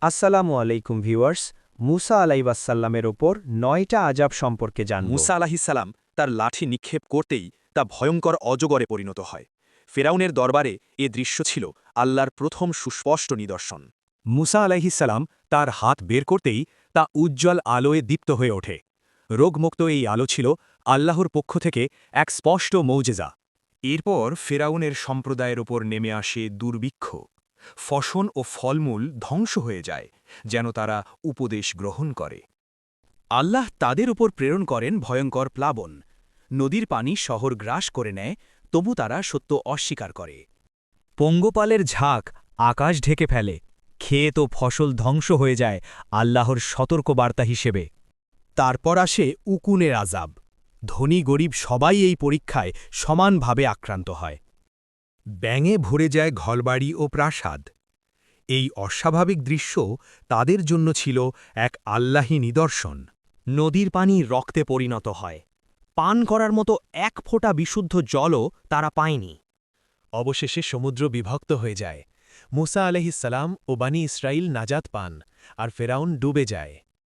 আসসালামু আলাইকুম ভিউয়ার্স, মুসা আলাইহিসসালামের ওপর ৯টা আযাব সম্পর্কে জানব। মুসা আলাহিসাল্লাম তার লাঠি নিক্ষেপ করতেই তা ভয়ঙ্কর অজগরে পরিণত হয়। ফেরাউনের দরবারে এ দৃশ্য ছিল আল্লাহর প্রথম সুস্পষ্ট নিদর্শন। মুসা আলাইহিসসালাম তার হাত বের করতেই তা উজ্জ্বল আলোয় দীপ্ত হয়ে ওঠে। রোগমুক্ত এই আলো ছিল আল্লাহর পক্ষ থেকে এক স্পষ্ট মৌজেজা। এরপর ফেরাউনের সম্প্রদায়ের ওপর নেমে আসে দুর্ভিক্ষ। ফসল ও ফলমূল ধ্বংস হয়ে যায়, যেন তারা উপদেশ গ্রহণ করে। আল্লাহ তাদের উপর প্রেরণ করেন ভয়ঙ্কর প্লাবন। নদীর পানি শহর গ্রাস করে নেয়, তবু তারা সত্য অস্বীকার করে। পঙ্গপালের ঝাঁক আকাশ ঢেকে ফেলে, ক্ষেত ও ফসল ধ্বংস হয়ে যায় আল্লাহর সতর্কবার্তা হিসেবে। তারপর আসে উকুনের আযাব। ধনী গরিব সবাই এই পরীক্ষায় সমানভাবে আক্রান্ত হয়। ব্যাঙে ভরে যায় ঘরবাড়ি ও প্রাসাদ। এই অস্বাভাবিক দৃশ্য তাদের জন্য ছিল এক আল্লাহী নিদর্শন। নদীর পানি রক্তে পরিণত হয়। পান করার মতো এক ফোঁটা বিশুদ্ধ জলও তারা পায়নি। অবশেষে সমুদ্র বিভক্ত হয়ে যায়। মুসা আলাইহিসসালাম ও বানি ইসরাইল নাজাত পান, আর ফেরাউন ডুবে যায়।